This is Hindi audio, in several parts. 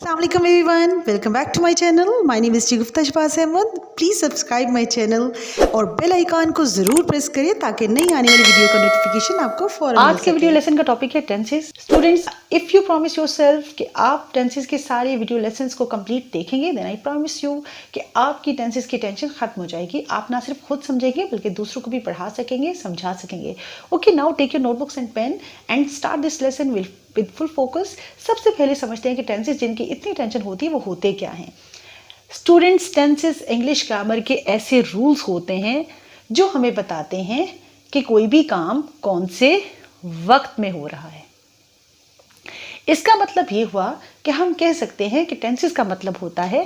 Assalamualaikum everyone, welcome back to my channel. My name is Shagufta Shahbaz Ahmed. Please subscribe my channel और बेल आइकॉन को जरूर प्रेस करिए ताकि नई आने वाली वीडियो का नोटिफिकेशन आपको फौरन मिल आज के सके। वीडियो लेसन का टॉपिक है tenses. Students, if you promise yourself कि आप टेंसेस के सारे वीडियो लेसन्स को कंप्लीट देखेंगे, देन आई प्रॉमिस यू कि आपकी टेंसेस की टेंशन खत्म हो जाएगी। आप ना सिर्फ खुद समझेंगे बल्कि दूसरों को भी पढ़ा सकेंगे, समझा सकेंगे। Okay, now take your notebooks and pen and start this lesson with full focus. सबसे पहले समझते हैं कि टेंसेस जिनकी इतनी टेंशन होती है वो होते क्या हैं। स्टूडेंट्स, टेंसेस इंग्लिश ग्रामर के ऐसे रूल्स होते हैं जो हमें बताते हैं कि कोई भी काम कौन से वक्त में हो रहा है। इसका मतलब ये हुआ कि हम कह सकते हैं कि टेंसेस का मतलब होता है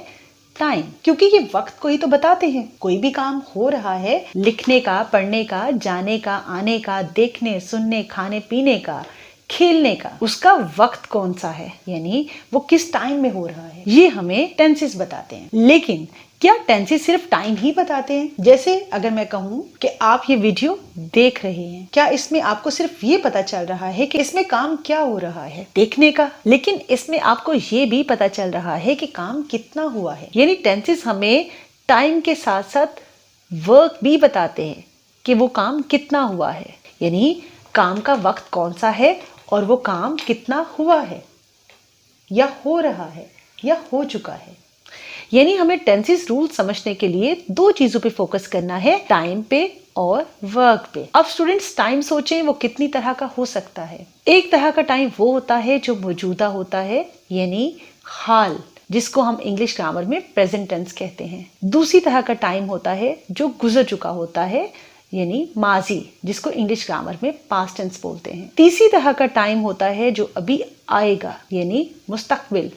टाइम, क्योंकि ये वक्त को ही तो बताते हैं। कोई भी काम हो रहा है, लिखने का, पढ़ने का, जाने का, आने का, देखने, सुनने, खाने पीने का, खेलने का, उसका वक्त कौन सा है, यानी वो किस टाइम में हो रहा है, ये हमें टेंसेस बताते हैं। लेकिन क्या टेंसेस सिर्फ टाइम ही बताते हैं? जैसे अगर मैं कहूँ कि आप ये वीडियो देख रहे हैं, क्या इसमें आपको सिर्फ ये पता चल रहा है कि इसमें काम क्या हो रहा है, देखने का? लेकिन इसमें आपको ये भी पता चल रहा है कि काम कितना हुआ है। यानी टेंसेस हमें टाइम के साथ साथ वर्क भी बताते हैं कि वो काम कितना हुआ है, यानी काम का वक्त कौन सा है और वो काम कितना हुआ है या हो रहा है या हो चुका है। यानी हमें टेंसेस रूल समझने के लिए दो चीजों पे फोकस करना है, टाइम पे और वर्क पे। अब स्टूडेंट्स, टाइम सोचें वो कितनी तरह का हो सकता है। एक तरह का टाइम वो होता है जो मौजूदा होता है, यानी हाल, जिसको हम इंग्लिश ग्रामर में प्रेजेंट टेंस कहते हैं। दूसरी तरह का टाइम होता है जो गुजर चुका होता है, यानी माजी, जिसको इंग्लिश ग्रामर में पास्ट टेंस बोलते हैं। तीसरी तरह का टाइम होता है जो अभी आएगा, यानी मुस्तकबिल,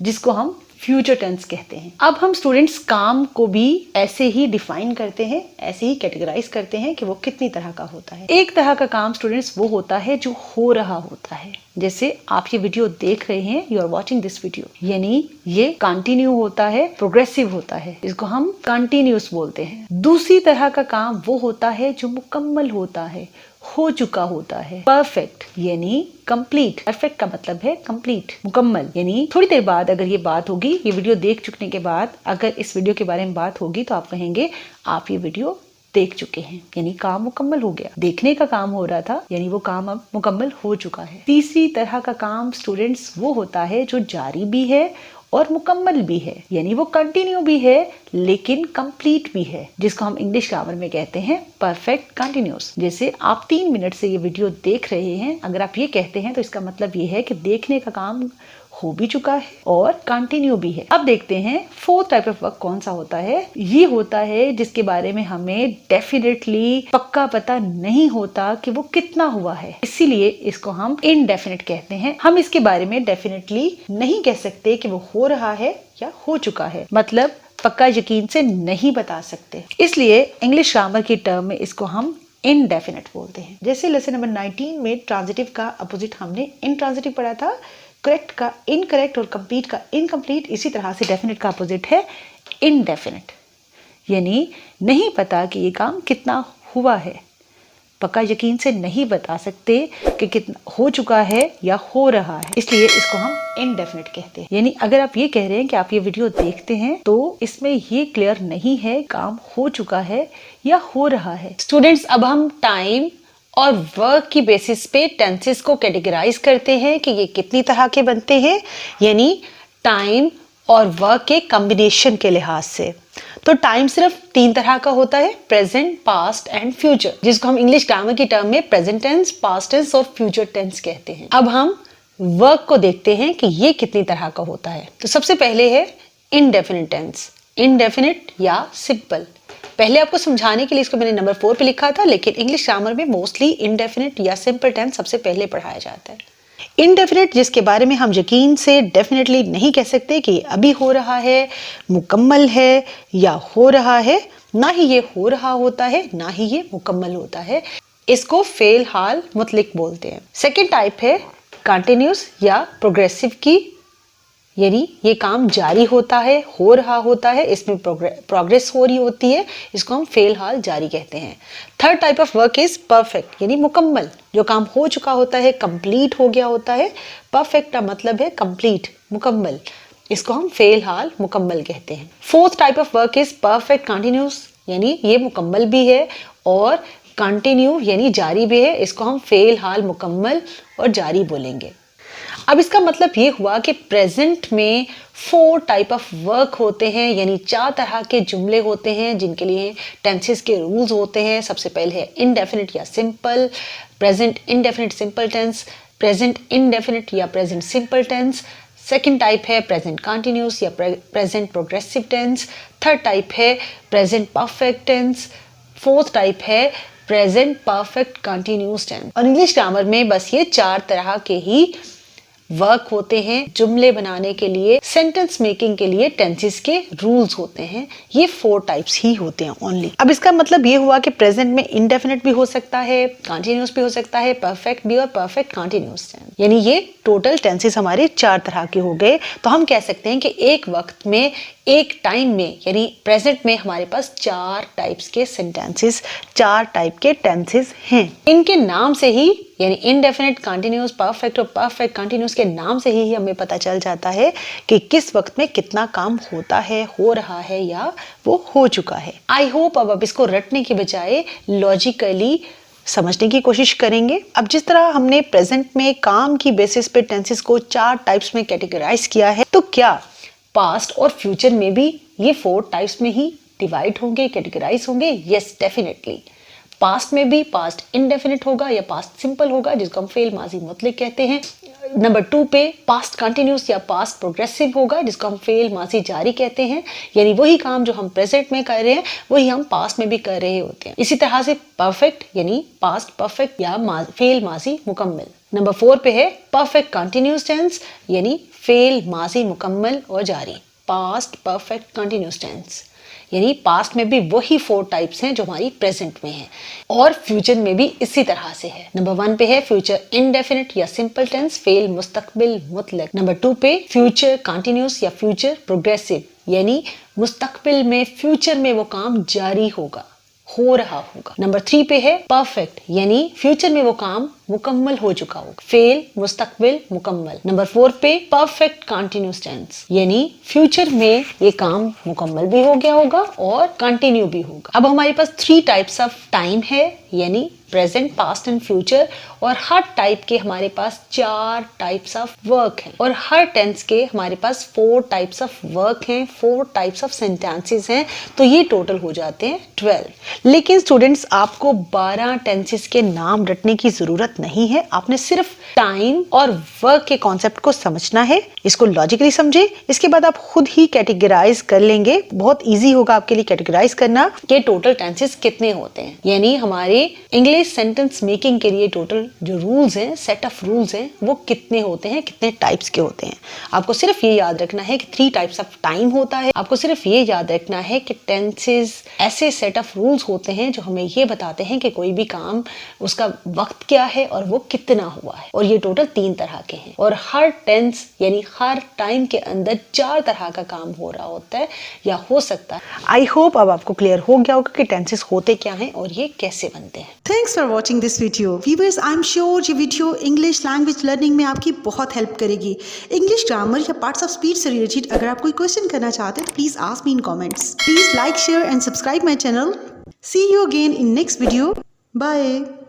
जिसको हम फ्यूचर टेंस कहते हैं। अब हम स्टूडेंट्स काम को भी ऐसे ही डिफाइन करते हैं, ऐसे ही कैटेगराइज करते हैं कि वो कितनी तरह का होता है। एक तरह का काम स्टूडेंट्स वो होता है जो हो रहा होता है, जैसे आप ये वीडियो देख रहे हैं, you are watching this video, यानी ये कंटिन्यू होता है, प्रोग्रेसिव होता है, इसको हम कंटिन्यूस बोलते हैं। दूसरी तरह का काम वो होता है जो मुकम्मल होता है, हो चुका होता है, परफेक्ट, यानी कंप्लीट। परफेक्ट का मतलब है कंप्लीट, मुकम्मल। यानी थोड़ी देर बाद अगर ये बात होगी, ये वीडियो देख चुकने के बाद अगर इस वीडियो के बारे में बात होगी तो आप कहेंगे आप ये वीडियो देख चुके हैं, यानी काम मुकम्मल हो गया। देखने का काम हो रहा था, यानी वो काम अब मुकम्मल हो चुका है। तीसरी तरह का काम स्टूडेंट्स वो होता है जो जारी भी है और मुकम्मल भी है, यानी वो कंटिन्यू भी है लेकिन कंप्लीट भी है, जिसको हम इंग्लिश ग्रामर में कहते हैं परफेक्ट कंटिन्यूस। जैसे आप 3 मिनट से ये वीडियो देख रहे हैं, अगर आप ये कहते हैं तो इसका मतलब ये है कि देखने का काम हो भी चुका है और कंटिन्यू भी है। अब देखते हैं फोर्थ टाइप ऑफ वर्क कौन सा होता है। ये होता है जिसके बारे में हमें डेफिनेटली पक्का पता नहीं होता कि वो कितना हुआ है, इसीलिए इसको हम इनडेफिनेट कहते हैं। हम इसके बारे में डेफिनेटली नहीं कह सकते कि वो हो रहा है या हो चुका है, मतलब पक्का यकीन से नहीं बता सकते, इसलिए इंग्लिश ग्रामर की टर्म में इसको हम इनडेफिनेट बोलते हैं। जैसे लेसन नंबर 19 में ट्रांजिटिव का अपोजिट हमने इनट्रांजिटिव पढ़ा था, करेक्ट का इनकरेक्ट और कंप्लीट का इनकम्प्लीट। इसी तरह से डेफिनेट का अपोजिट है इनडेफिनेट, यानी नहीं पता कि ये काम कितना हुआ है, पक्का यकीन से नहीं बता सकते कि कितना हो चुका है या हो रहा है, इसलिए इसको हम इनडेफिनेट कहते हैं। यानी अगर आप ये कह रहे हैं कि आप ये वीडियो देखते हैं तो इसमें ये क्लियर नहीं है काम हो चुका है या हो रहा है। स्टूडेंट्स, अब हम टाइम और वर्क की बेसिस पे टेंसेस को कैटेगराइज करते हैं कि ये कितनी तरह के बनते हैं, यानी टाइम और वर्क के कॉम्बिनेशन के लिहाज से। तो टाइम सिर्फ 3 तरह का होता है, प्रेजेंट, पास्ट एंड फ्यूचर, जिसको हम इंग्लिश ग्रामर की टर्म में प्रेजेंट टेंस, पास्ट टेंस और फ्यूचर टेंस कहते हैं। अब हम वर्क को देखते हैं कि ये कितनी तरह का होता है। तो सबसे पहले है इनडेफिनिट टेंस, इनडेफिनिट या सिंपल। पहले आपको समझाने के लिए इसको मैंने नंबर 4 पे लिखा था, लेकिन इंग्लिश ग्रामर में मोस्टली इनडेफिनिट या सिंपल टेंस सबसे पहले पढ़ाया जाता है। इनडेफिनिट, जिसके बारे में हम यकीन से डेफिनेटली नहीं कह सकते कि अभी हो रहा है, मुकम्मल है या हो रहा है, ना ही ये हो रहा होता है ना ही ये मुकम्मल होता है, इसको फेल हाल मुतलिक बोलते हैं। सेकेंड टाइप है कंटिन्यूस या प्रोग्रेसिव की, यानी ये काम जारी होता है, हो रहा होता है, इसमें प्रोग्रेस हो रही होती है, इसको हम फेल हाल जारी कहते हैं। Third type of work is perfect, यानी मुकम्मल, जो काम हो चुका होता है, कंप्लीट हो गया होता है। परफेक्ट का मतलब है कंप्लीट, मुकम्मल। इसको हम फेल हाल मुकम्मल कहते हैं। Fourth type of work is perfect continuous, यानी ये मुकम्मल भी है और कंटिन्यू यानी जारी भी है। इसको हम फेल हाल मुकम्मल और जारी बोलेंगे। अब इसका मतलब ये हुआ कि प्रेजेंट में 4 टाइप ऑफ वर्क होते हैं, यानी 4 तरह के जुमले होते हैं जिनके लिए टेंसेस के रूल्स होते हैं। सबसे पहले है इंडेफिनिट या simple, present indefinite simple tense, present indefinite या present simple tense. Second type है प्रेजेंट कंटिन्यूस या present progressive tense. Third type है present perfect tense. Fourth type है प्रेजेंट परफेक्ट कंटिन्यूस टेंस। और इंग्लिश ग्रामर में बस ये 4 तरह के ही वर्क होते हैं। जुमले बनाने के लिए, सेंटेंस मेकिंग के लिए टेंसेस के रूल्स होते हैं। ये 4 टाइप्स ही होते हैं ओनली। अब इसका मतलब ये हुआ कि प्रेजेंट में इंडेफिनिट भी हो सकता है, कंटिन्यूस भी हो सकता है, परफेक्ट भी और परफेक्ट कंटिन्यूस टेंस, यानी ये टोटल टेंसेस हमारे 4 तरह के हो गए। तो हम कह सकते हैं कि एक वक्त में, एक टाइम में, यानी प्रेजेंट में हमारे पास 4 टाइप्स के सेंटेंसेस, 4 टाइप के टेंसेस हैं। इनके नाम से ही, यानी इंडेफिनिट, कंटिन्यूस, परफेक्ट और परफेक्ट कंटिन्यूस के नाम से ही हमें पता चल जाता है कि किस वक्त में कितना काम होता है, हो रहा है या वो हो चुका है। आई होप अब इसको रटने के बजाय लॉजिकली समझने की कोशिश करेंगे। अब जिस तरह हमने प्रेजेंट में काम की बेसिस पे टेंसेस को 4 टाइप्स में कैटेगराइज किया है, तो क्या पास्ट और फ्यूचर में भी ये 4 टाइप्स में ही डिवाइड होंगे, कैटेगराइज होंगे? Yes, definitely. पास्ट में भी पास्ट इंडेफिनिट होगा या पास्ट सिंपल होगा, जिसको हम फेल माजी मुतलक कहते हैं। नंबर 2 पे पास्ट कंटिन्यूस या पास्ट प्रोग्रेसिव होगा, जिसको हम फेल माजी जारी कहते हैं, यानी वही काम जो हम प्रेजेंट में कर रहे हैं वही हम पास्ट में भी कर रहे होते हैं। इसी तरह से परफेक्ट यानी पास्ट परफेक्ट या फेल माजी मुकम्मल। नंबर 4 पे है परफेक्ट कंटिन्यूस टेंस, यानी फेल माजी मुकम्मल और जारी, पास्ट परफेक्ट कंटिन्यूस टेंस, यानी पास्ट में भी वही 4 टाइप्स हैं जो हमारी प्रेजेंट में है, और फ्यूचर में भी इसी तरह से है। नंबर 1 पे है फ्यूचर इंडेफिनिट या सिंपल टेंस, फेल मुस्तकबिल मुतलक। नंबर 2 पे फ्यूचर कंटिन्यूस या फ्यूचर प्रोग्रेसिव, यानी मुस्तकबिल में, फ्यूचर में वो काम जारी होगा, हो रहा होगा। नंबर 3 पे है परफेक्ट, यानी फ्यूचर में वो काम मुकम्मल हो चुका होगा, फेल मुस्तकबिल मुकम्मल। नंबर 4 पे परफेक्ट कंटिन्यूस टेंस, यानी फ्यूचर में ये काम मुकम्मल भी हो गया होगा और कंटिन्यू भी होगा। अब हमारे पास 3 टाइप्स ऑफ टाइम है, यानी प्रेजेंट, पास्ट एंड फ्यूचर, और हर टाइप के हमारे पास 4 टाइप्स ऑफ वर्क हैं, और हर टेंस के हमारे पास 4 टाइप्स ऑफ वर्क हैं, 4 टाइप्स ऑफ सेंटेंसेस हैं, तो ये टोटल हो जाते हैं 12। लेकिन स्टूडेंट्स, आपको 12 टेंसेस के नाम रटने की जरूरत नहीं है, आपने सिर्फ टाइम और वर्क के कॉन्सेप्ट को समझना है। इसको लॉजिकली समझे, इसके बाद आप खुद ही कैटेगराइज कर लेंगे। बहुत इजी होगा आपके लिए कैटेगराइज करना कि टोटल टेंसेस कितने होते हैं, यानी हमारे इंग्लिश सेंटेंस मेकिंग के लिए टोटल जो रूल्स हैं, सेट ऑफ रूल्स हैं, वो कितने होते हैं, कितने टाइप्स के होते हैं। आपको सिर्फ ये याद रखना है कि 3 टाइप्स ऑफ टाइम होता है। आपको सिर्फ ये याद रखना है कि टेंसेस ऐसे सेट ऑफ रूल्स होते हैं जो हमें ये बताते हैं कि कोई भी काम, उसका वक्त क्या है और वो कितना हुआ है, और ये टोटल 3 तरह के हैं, और हर टेंस यानी हर टाइम के अंदर 4 तरह का काम हो रहा होता है या हो सकता है। आई होप अब आपको क्लियर हो गया होगा कि टेंसेस होते क्या हैं और ये कैसे बनते हैं। Thanks for watching this video. Viewers, I am sure ये वीडियो इंग्लिश लैंग्वेज लर्निंग में आपकी बहुत हेल्प करेगी। इंग्लिश ग्रामर या पार्ट्स ऑफ स्पीच से रिलेटेड अगर आप कोई क्वेश्चन करना चाहते हैं तो please ask me in comments. Please like, share and subscribe my channel. See you again in next video. Bye.